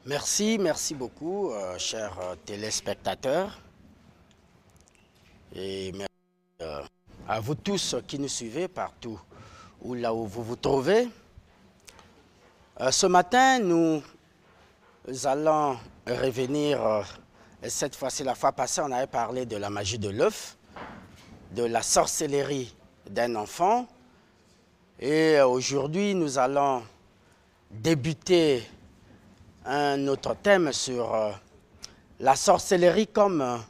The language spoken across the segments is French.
Merci beaucoup, chers téléspectateurs. Et merci à vous tous qui nous suivez partout ou là où vous vous trouvez. Ce matin, nous allons revenir, cette fois-ci, la fois passée, on avait parlé de la magie de l'œuf, de la sorcellerie d'un enfant. Et aujourd'hui, nous allons débuter un autre thème sur la sorcellerie comme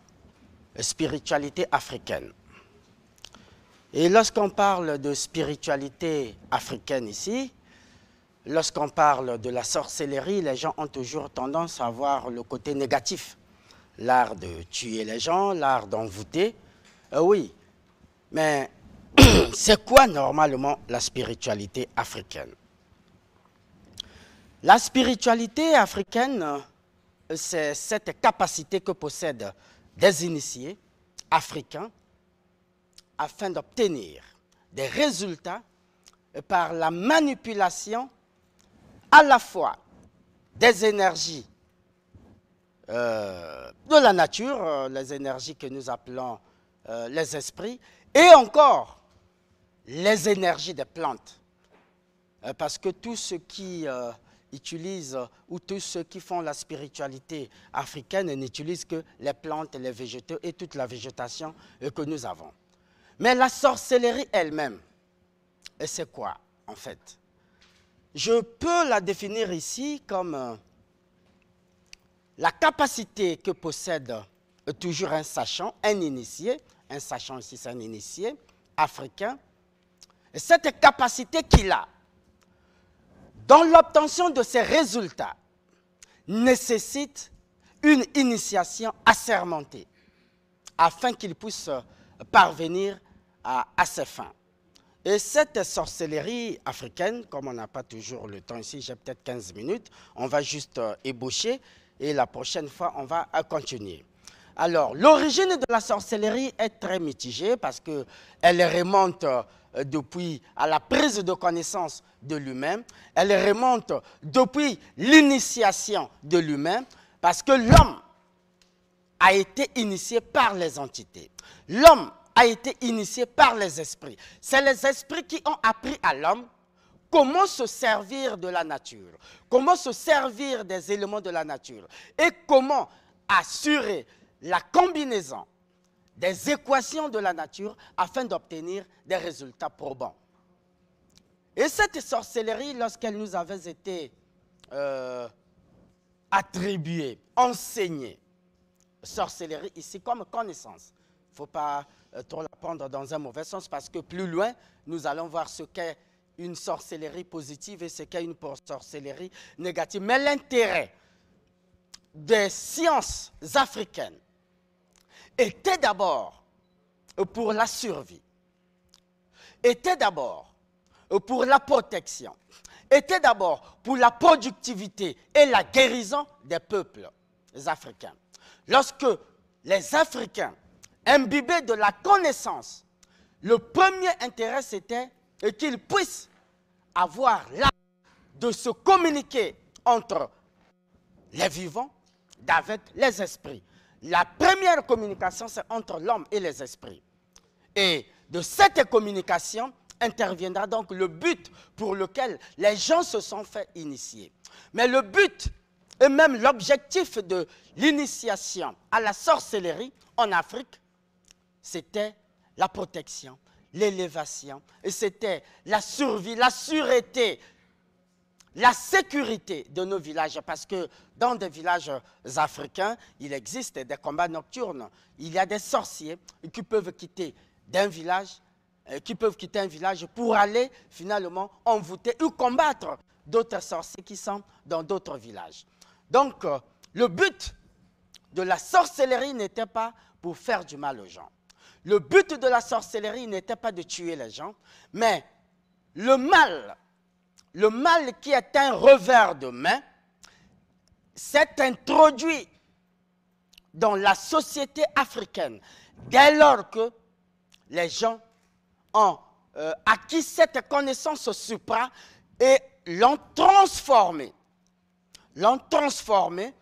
spiritualité africaine. Et lorsqu'on parle de spiritualité africaine ici, lorsqu'on parle de la sorcellerie, les gens ont toujours tendance à voir le côté négatif. L'art de tuer les gens, l'art d'envoûter. Oui, mais c'est quoi normalement la spiritualité africaine? La spiritualité africaine, c'est cette capacité que possèdent des initiés africains afin d'obtenir des résultats par la manipulation à la fois des énergies de la nature, les énergies que nous appelons les esprits, et encore les énergies des plantes. Parce que tous ceux qui utilisent, ou tous ceux qui font la spiritualité africaine n'utilisent que les plantes, les végétaux et toute la végétation que nous avons. Mais la sorcellerie elle-même, c'est quoi en fait? Je peux la définir ici comme la capacité que possède toujours un sachant, un initié, un sachant ici c'est un initié africain, et cette capacité qu'il a dans l'obtention de ces résultats nécessite une initiation assermentée afin qu'il puisse parvenir à ses fins. Et cette sorcellerie africaine, comme on n'a pas toujours le temps ici, j'ai peut-être 15 minutes, on va juste ébaucher et la prochaine fois, on va continuer. Alors, l'origine de la sorcellerie est très mitigée parce qu'elle remonte depuis à la prise de connaissance de l'humain, elle remonte depuis l'initiation de l'humain parce que l'homme a été initié par les entités. L'homme a été initié par les esprits. C'est les esprits qui ont appris à l'homme comment se servir de la nature, comment se servir des éléments de la nature et comment assurer la combinaison des équations de la nature afin d'obtenir des résultats probants. Et cette sorcellerie, lorsqu'elle nous avait été attribuée, enseignée, sorcellerie ici comme connaissance, il ne faut pas trop la prendre dans un mauvais sens parce que plus loin, nous allons voir ce qu'est une sorcellerie positive et ce qu'est une sorcellerie négative. Mais l'intérêt des sciences africaines était d'abord pour la survie, était d'abord pour la protection, était d'abord pour la productivité et la guérison des peuples africains. Lorsque les Africains imbibaient de la connaissance, le premier intérêt c'était qu'ils puissent avoir l'art de se communiquer entre les vivants avec les esprits. La première communication, c'est entre l'homme et les esprits. Et de cette communication interviendra donc le but pour lequel les gens se sont fait initier. Mais le but et même l'objectif de l'initiation à la sorcellerie en Afrique, c'était la protection, l'élévation, et c'était la survie, la sûreté, la sécurité de nos villages, parce que dans des villages africains, il existe des combats nocturnes. Il y a des sorciers qui peuvent quitter un village pour aller finalement envoûter ou combattre d'autres sorciers qui sont dans d'autres villages. Donc, le but de la sorcellerie n'était pas pour faire du mal aux gens. Le but de la sorcellerie n'était pas de tuer les gens, mais le mal qui est un revers de main, s'est introduit dans la société africaine dès lors que les gens ont acquis cette connaissance supra et l'ont transformée l'ont transformé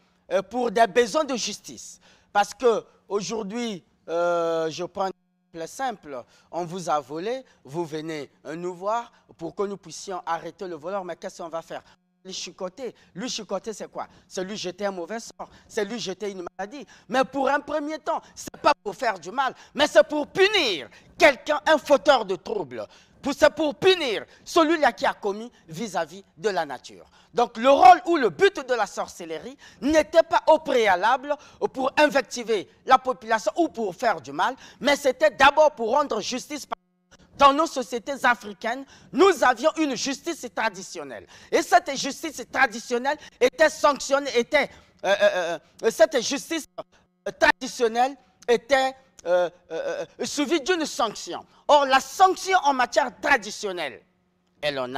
pour des besoins de justice. Parce qu'aujourd'hui, je prends un exemple simple, on vous a volé, vous venez nous voir pour que nous puissions arrêter le voleur, mais qu'est-ce qu'on va faire? Lui chicoter. Lui chicoter, c'est quoi? C'est lui jeter un mauvais sort, c'est lui jeter une maladie. Mais pour un premier temps, ce n'est pas pour faire du mal, mais c'est pour punir quelqu'un, un fauteur de troubles. C'est pour punir celui-là qui a commis vis-à-vis de la nature. Donc le rôle ou le but de la sorcellerie n'était pas au préalable pour invectiver la population ou pour faire du mal, mais c'était d'abord pour rendre justice. Dans nos sociétés africaines, nous avions une justice traditionnelle. Et cette justice traditionnelle était sanctionnée, cette justice traditionnelle était suivie d'une sanction. Or, la sanction en matière traditionnelle, on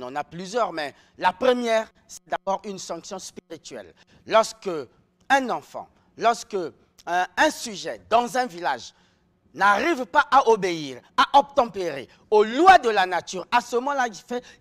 en a plusieurs, mais la première, c'est d'abord une sanction spirituelle. Lorsque un enfant, lorsque un sujet dans un village n'arrive pas à obéir, à obtempérer aux lois de la nature, à ce moment-là,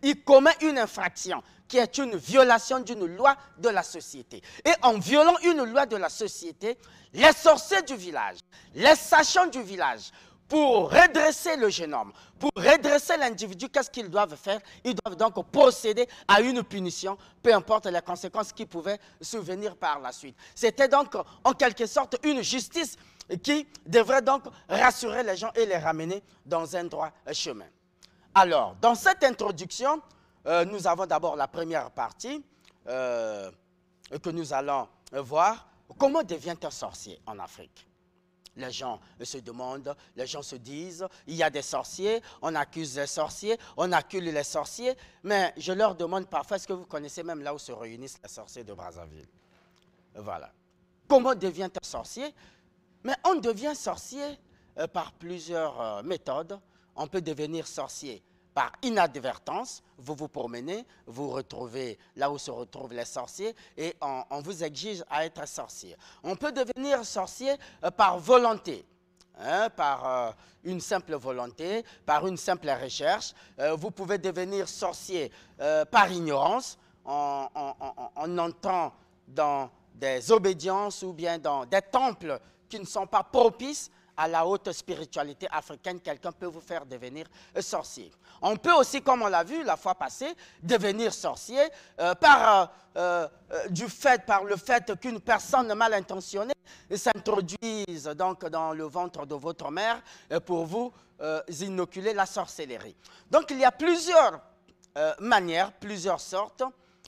il commet une infraction qui est une violation d'une loi de la société. Et en violant une loi de la société, les sorciers du village, les sachants du village, pour redresser le jeune homme, pour redresser l'individu, qu'est-ce qu'ils doivent faire? Ils doivent donc procéder à une punition, peu importe les conséquences qui pouvaient survenir par la suite. C'était donc en quelque sorte une justice qui devrait donc rassurer les gens et les ramener dans un droit chemin. Alors, dans cette introduction, nous avons d'abord la première partie que nous allons voir. Comment devient-on sorcier en Afrique? Les gens se demandent, les gens se disent, il y a des sorciers, on accuse les sorciers, on accule les sorciers, mais je leur demande parfois, est-ce que vous connaissez même là où se réunissent les sorciers de Brazzaville? Voilà. Comment devient-on sorcier? Mais on devient sorcier par plusieurs méthodes. On peut devenir sorcier par inadvertance. Vous vous promenez, vous retrouvez là où se retrouvent les sorciers et on vous exige à être sorcier. On peut devenir sorcier par volonté, par une simple volonté, par une simple recherche. Vous pouvez devenir sorcier par ignorance. On entend dans des obédiences ou bien dans des temples qui ne sont pas propices à la haute spiritualité africaine, quelqu'un peut vous faire devenir sorcier. On peut aussi, comme on l'a vu la fois passée, devenir sorcier par le fait qu'une personne mal intentionnée s'introduise donc dans le ventre de votre mère pour vous inoculer la sorcellerie. Donc il y a plusieurs manières, plusieurs sortes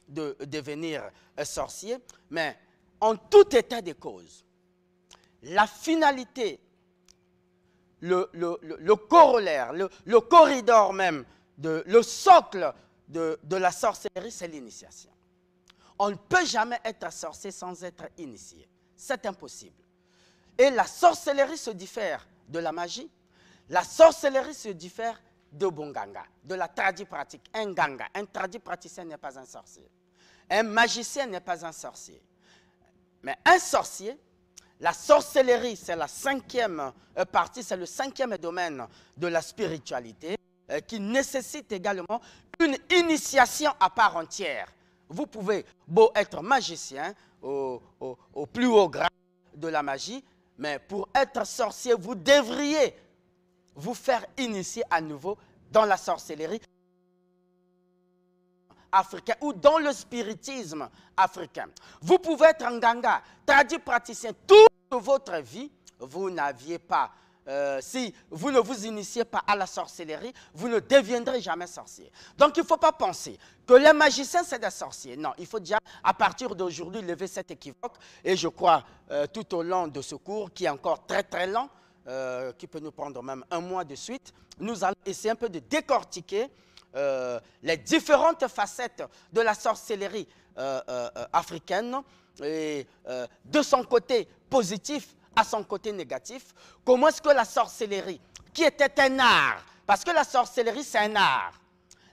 de devenir sorcier, mais en tout état de cause, la finalité, le corollaire, le corridor même, le socle de la sorcellerie, c'est l'initiation. On ne peut jamais être sorcier sans être initié. C'est impossible. Et la sorcellerie se diffère de la magie. La sorcellerie se diffère de Bonganga, de la tradipratique. Un ganga, un tradipraticien n'est pas un sorcier. Un magicien n'est pas un sorcier. Mais un sorcier, la sorcellerie, c'est la cinquième partie, c'est le cinquième domaine de la spiritualité qui nécessite également une initiation à part entière. Vous pouvez beau être magicien au plus haut grade de la magie, mais pour être sorcier, vous devriez vous faire initier à nouveau dans la sorcellerie africain ou dans le spiritisme africain. Vous pouvez être un ganga, tradipraticien, toute votre vie, vous n'aviez pas, si vous ne vous initiez pas à la sorcellerie, vous ne deviendrez jamais sorcier. Donc il ne faut pas penser que les magiciens c'est des sorciers. Non, il faut déjà à partir d'aujourd'hui lever cet équivoque et je crois tout au long de ce cours qui est encore très très long, qui peut nous prendre même un mois de suite, nous allons essayer un peu de décortiquer les différentes facettes de la sorcellerie africaine et de son côté positif à son côté négatif. Comment est-ce que la sorcellerie, qui était un art, parce que la sorcellerie c'est un art,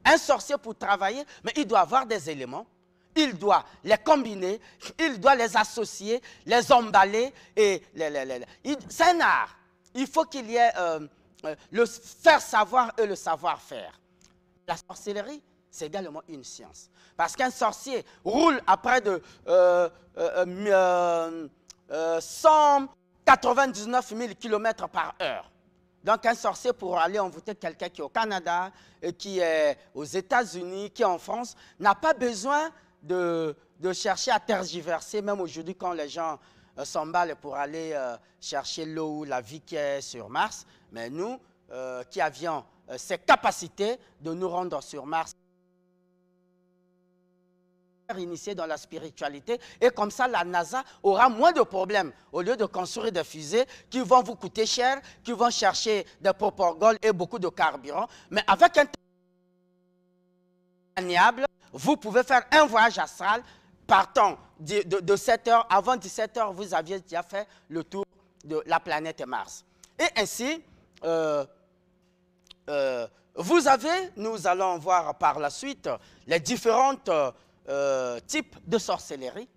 un sorcier pour travailler, mais il doit avoir des éléments, il doit les combiner, il doit les associer, les emballer, et c'est un art. Il faut qu'il y ait le faire savoir et le savoir-faire. La sorcellerie, c'est également une science. Parce qu'un sorcier roule à près de 199 000 km par heure. Donc, un sorcier pour aller envoûter quelqu'un qui est au Canada, qui est aux États-Unis, qui est en France, n'a pas besoin de chercher à tergiverser, même aujourd'hui quand les gens s'emballent pour aller chercher l'eau ou la vie qui est sur Mars. Mais nous, qui avions ces capacités de nous rendre sur Mars, initiés dans la spiritualité, et comme ça la NASA aura moins de problèmes au lieu de construire des fusées qui vont vous coûter cher, qui vont chercher des proporgoles et beaucoup de carburant. Mais avec un maniable, vous pouvez faire un voyage astral partant de 7 heures. Avant 17 heures, vous aviez déjà fait le tour de la planète Mars. Et ainsi, nous allons voir par la suite les différentes types de sorcellerie.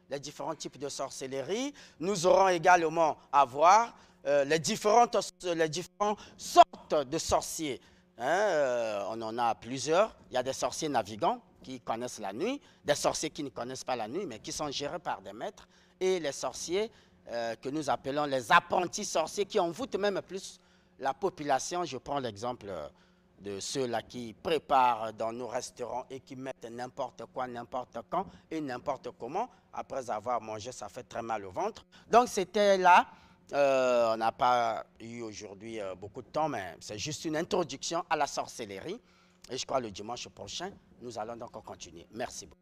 Les différents types de sorcellerie. Nous aurons également à voir les différentes sortes de sorciers. On en a plusieurs. Il y a des sorciers navigants qui connaissent la nuit, des sorciers qui ne connaissent pas la nuit, mais qui sont gérés par des maîtres, et les sorciers que nous appelons les apprentis sorciers, qui envoûtent même plus la population. Je prends l'exemple de ceux-là qui préparent dans nos restaurants et qui mettent n'importe quoi, n'importe quand et n'importe comment. Après avoir mangé, ça fait très mal au ventre. Donc, c'était là. On n'a pas eu aujourd'hui beaucoup de temps, mais c'est juste une introduction à la sorcellerie. Et je crois le dimanche prochain, nous allons donc continuer. Merci beaucoup.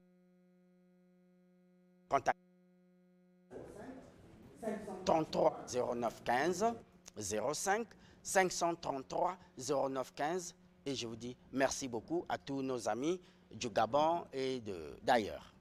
Contact 533 09 15 05 533 09 15. Et je vous dis merci beaucoup à tous nos amis du Gabon et d'ailleurs.